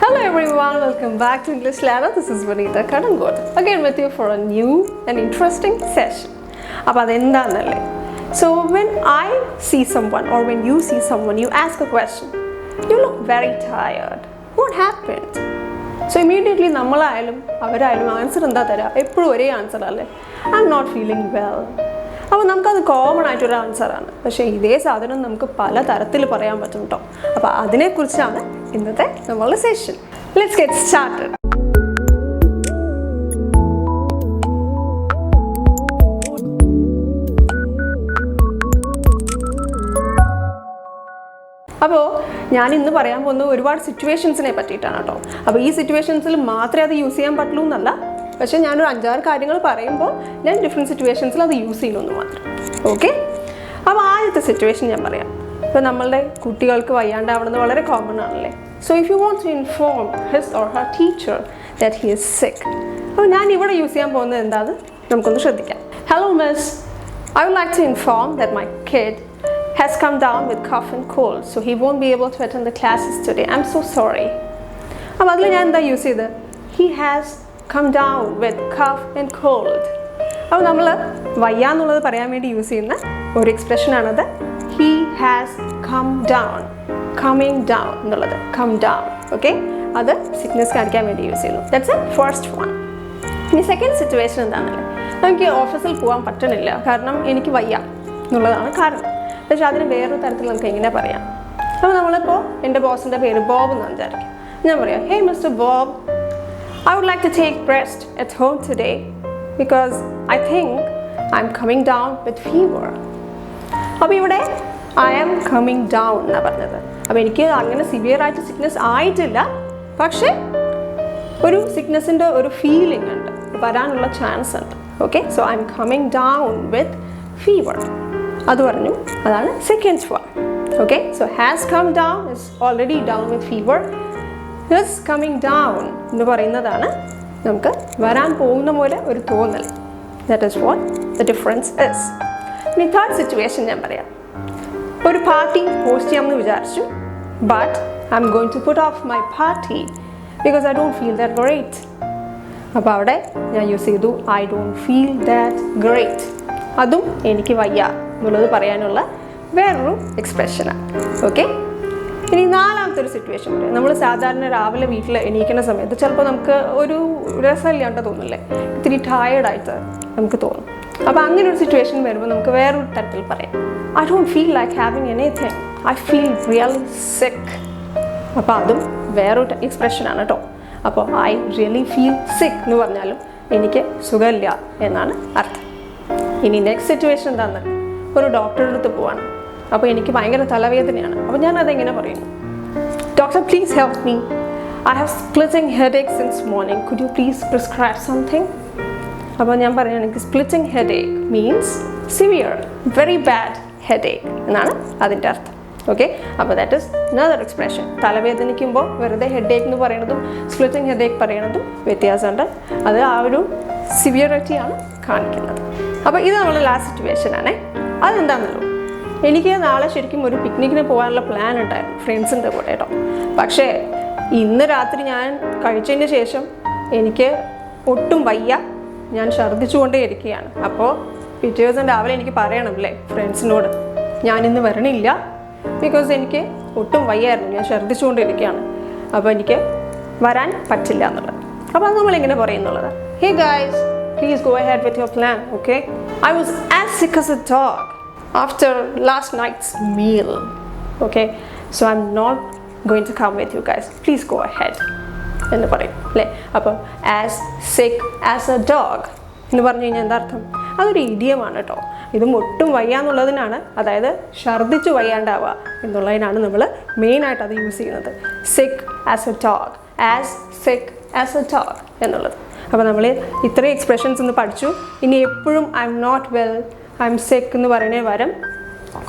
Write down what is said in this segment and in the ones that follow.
Hello everyone, welcome back to English Ladder. This is Vanita Kadangod. Again with you for a new and interesting session. So when I see someone or when you see someone, you ask a question. You look very tired. What happened? So immediately nammalayalum avarayalum answer endha thara eppozhum ore answer alle. I'm not feeling well. അപ്പോൾ നമുക്കത് common ആയിട്ടൊരു ആൻസറാണ്. പക്ഷേ ഇതേ സാധനം നമുക്ക് പല തരത്തിൽ പറയാൻ പറ്റും കേട്ടോ. അപ്പോൾ അതിനെക്കുറിച്ചാണ് ഇന്നത്തെ നമ്മളുടെ സെഷൻ. Let's get started. അപ്പോൾ ഞാൻ ഇന്ന് പറയാൻ പോകുന്നത് ഒരുപാട് സിറ്റുവേഷൻസിനെ പറ്റിയിട്ടാണ് കേട്ടോ. അപ്പോൾ ഈ സിറ്റുവേഷൻസിൽ മാത്രമേ അത് യൂസ് ചെയ്യാൻ പറ്റുള്ളൂ എന്നല്ല, പക്ഷേ ഞാനൊരു 5-6 കാര്യങ്ങൾ പറയുമ്പോൾ ഞാൻ ഡിഫറെൻറ്റ് സിറ്റുവേഷൻസിൽ അത് യൂസ് ചെയ്യുന്നു മാത്രം. ഓക്കെ, അപ്പോൾ ആദ്യത്തെ സിറ്റുവേഷൻ ഞാൻ പറയാം. ഇപ്പോൾ നമ്മളുടെ കുട്ടികൾക്ക് വയ്യാണ്ടാവണമെന്ന് വളരെ കോമൺ ആണല്ലേ. So if you want to inform his or her teacher that he is sick, അപ്പോൾ ഞാൻ ഇവിടെ യൂസ് ചെയ്യാൻ പോകുന്നത് എന്താണെന്ന് നമുക്കൊന്ന് ശ്രദ്ധിക്കാം. Hello miss, I would like to inform that my kid has come down with cough and cold, so he won't be able to attend the classes today. I'm so sorry. അപ്പോൾ അതിൽ ഞാൻ എന്താ use ചെയ്തത്? He has come down with cough and cold. അപ്പോൾ നമ്മൾ വയ്യ എന്നുള്ളത് പറയാൻ വേണ്ടി യൂസ് ചെയ്യുന്ന ഒരു എക്സ്പ്രഷനാണത്. He has come down, coming down എന്നുള്ളത്, come down. ഓക്കെ, അത് സിക്നെസ് കാണിക്കാൻ വേണ്ടി യൂസ് ചെയ്യുന്നു. That's A first one. ഇനി സെക്കൻഡ് സിറ്റുവേഷൻ എന്താണെന്നല്ലേ, നമുക്ക് ഓഫീസിൽ പോകാൻ പറ്റണില്ല കാരണം എനിക്ക് വയ്യ എന്നുള്ളതാണ് കാരണം. പക്ഷെ അതിന് വേറൊരു തരത്തിൽ നമുക്ക് എങ്ങനെ പറയാം? അപ്പോൾ നമ്മളിപ്പോൾ എൻ്റെ ബോസിൻ്റെ പേര് ബോബ് എന്ന് വിചാരിക്കും. ഞാൻ പറയാം, hey mister Bob, I would like to take rest at home today because I think I'm coming down with fever. അപ്പോൾ ഇവിടെ I am coming down എന്നാണ് പറഞ്ഞത്. അപ്പോൾ എനിക്ക് അങ്ങനെ സിവിയർ ആയിട്ട് സിക്നെസ് ആയിട്ടില്ല, പക്ഷേ ഒരു സിക്നെസ്സിൻ്റെ ഒരു ഫീലിംഗ് ഉണ്ട്, വരാനുള്ള ചാൻസ് ഉണ്ട്. Okay, so I am coming down with fever. അത് പറഞ്ഞു, അതാണ് second one. Okay, so has come down is already down with fever. is coming down എന്ന് പറയുന്നതാണ് നമുക്ക് വരാൻ പോകുന്ന പോലെ ഒരു തോന്നൽ. That is what the difference is. ഇനി തേർഡ് സിറ്റുവേഷൻ ഞാൻ പറയാം. ഒരു പാർട്ടി ഹോസ്റ്റ് ചെയ്യാമെന്ന് വിചാരിച്ചു, but I am going to put off my party because I don't feel that great. അപ്പോൾ അവിടെ ഞാൻ യൂസ് ചെയ്തു I don't feel that great. അതും എനിക്ക് വയ്യ എന്നുള്ളത് പറയാനുള്ള വേറൊരു എക്സ്പ്രഷനാണ്. ഓക്കെ, ഇനി നാലാമത്തെ ഒരു സിറ്റുവേഷൻ പറയാം. നമ്മൾ സാധാരണ രാവിലെ വീട്ടിൽ എണീക്കുന്ന സമയത്ത് ചിലപ്പോൾ നമുക്ക് ഒരു രസമില്ലാണ്ട് തോന്നില്ലേ, ഇത്തിരി ടയേർഡായിട്ട് നമുക്ക് തോന്നും. അപ്പോൾ അങ്ങനെ ഒരു സിറ്റുവേഷൻ വരുമ്പോൾ നമുക്ക് വേറൊരു തരത്തിൽ പറയാം, I don't feel like having anything, I feel really സിക്ക്. അപ്പോൾ അതും വേറൊരു എക്സ്പ്രഷനാണ് കേട്ടോ. അപ്പോൾ ഐ റിയലി ഫീൽ സിക്ക് എന്ന് പറഞ്ഞാലും എനിക്ക് സുഖമില്ല എന്നാണ് അർത്ഥം. ഇനി നെക്സ്റ്റ് സിറ്റുവേഷൻ എന്താണെന്ന്, ഒരു ഡോക്ടറുടെ അടുത്ത് പോവാണ്. അപ്പോൾ എനിക്ക് ഭയങ്കര തലവേദനയാണ്. അപ്പോൾ ഞാൻ അതെങ്ങനെ പറയുന്നു? Doctor please help me, I have splitting headache since morning, could you please prescribe something? അപ്പോൾ ഞാൻ പറയുകയാണെങ്കിൽ splitting headache means severe very bad headache എന്നാണ് അതിൻ്റെ അർത്ഥം. ഓക്കെ, അപ്പോൾ ദാറ്റ് ഈസ് അനദർ എക്സ്പ്രഷൻ. തലവേദനിക്കുമ്പോൾ വെറുതെ ഹെഡേക്ക് എന്ന് പറയുന്നതും സ്പ്ലിറ്റിംഗ് ഹെഡേക്ക് പറയുന്നതും വ്യത്യാസമുണ്ട്. അത് ആ ഒരു സിവിയറിറ്റിയാണ് കാണിക്കുന്നത്. അപ്പോൾ ഇത് നമ്മുടെ ലാസ്റ്റ് സിറ്റുവേഷനാണേ. അതെന്താണെന്നല്ലോ, എനിക്ക് നാളെ ശരിക്കും ഒരു പിക്നിക്കിന് പോകാനുള്ള പ്ലാൻ ഉണ്ടായിരുന്നു ഫ്രണ്ട്സിൻ്റെ കൂടെ കേട്ടോ. പക്ഷേ ഇന്ന് രാത്രി ഞാൻ കഴിച്ചതിന് ശേഷം എനിക്ക് ഒട്ടും വയ്യ, ഞാൻ ഛർദ്ദിച്ചുകൊണ്ടേ ഇരിക്കുകയാണ്. അപ്പോൾ പിറ്റേ ദിവസം രാവിലെ എനിക്ക് പറയണമല്ലേ ഫ്രണ്ട്സിനോട്, ഞാനിന്ന് വരണില്ല ബിക്കോസ് എനിക്ക് ഒട്ടും വയ്യായിരുന്നു, ഞാൻ ഛർദ്ദിച്ചുകൊണ്ടിരിക്കുകയാണ്, അപ്പോൾ എനിക്ക് വരാൻ പറ്റില്ല എന്നുള്ളത്. അപ്പോൾ അത് നമ്മളെങ്ങനെ പറയുന്നുള്ളത്? Hey guys, please go ahead with your plan, okay? I was as sick as a dog after last night's meal, okay? So I'm not going to come with you guys. Please go ahead. എന്ന് പറയും അല്ലേ. അപ്പോൾ as sick as a dog എന്ന് പറഞ്ഞു കഴിഞ്ഞാൽ എന്താ അർത്ഥം? അതൊരു ഇഡിയമാണ് കേട്ടോ. ഇതും ഒട്ടും വയ്യ എന്നുള്ളതിനാണ്, അതായത് ഛർദ്ദിച്ച് വയ്യാണ്ടാവുക എന്നുള്ളതിനാണ് നമ്മൾ മെയിനായിട്ട് അത് യൂസ് ചെയ്യുന്നത്. Sick as a dog, as sick as a dog എന്നുള്ളത്. അപ്പോൾ നമ്മൾ ഇത്രയും എക്സ്പ്രഷൻസ് ഒന്ന് പഠിച്ചു. ഇനി എപ്പോഴും I am not well, I am sick എന്ന് പറയുന്നതിന് പകരം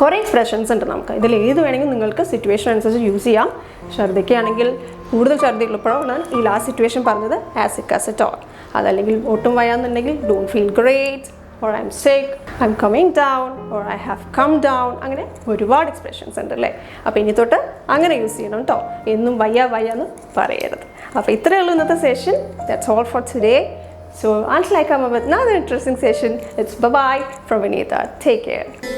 കുറേ എക്സ്പ്രഷൻസ് ഉണ്ട് നമുക്ക്. ഇതിൽ ഏത് വേണമെങ്കിലും നിങ്ങൾക്ക് സിറ്റുവേഷൻ അനുസരിച്ച് യൂസ് ചെയ്യാം. ഛർദ്ദിക്കുകയാണെങ്കിൽ കൂടുതൽ ഛർദ്ദിക്കുള്ളപ്പോഴാണ് ഈ ലാസ്റ്റ് സിറ്റുവേഷൻ പറഞ്ഞത് as sick as a dog. അതല്ലെങ്കിൽ ഒട്ടും വയ്യാന്നുണ്ടെങ്കിൽ don't feel great, or I'm sick, I'm coming down, or I have come down. അങ്ങനെ ഒരുപാട് എക്സ്പ്രഷൻസ് ഉണ്ട് അല്ലേ? അപ്പോൾ ഇനി തൊട്ട് അങ്ങനെ യൂസ് ചെയ്യണം കേട്ടോ. എന്നും വയ്യ എന്ന് പറയരുത്. അപ്പോൾ ഇത്രയേ ഉള്ളൂ ഇന്നത്തെ session. That's all for today. So until I come up with another interesting session, it's bye-bye from Vinita. Take care.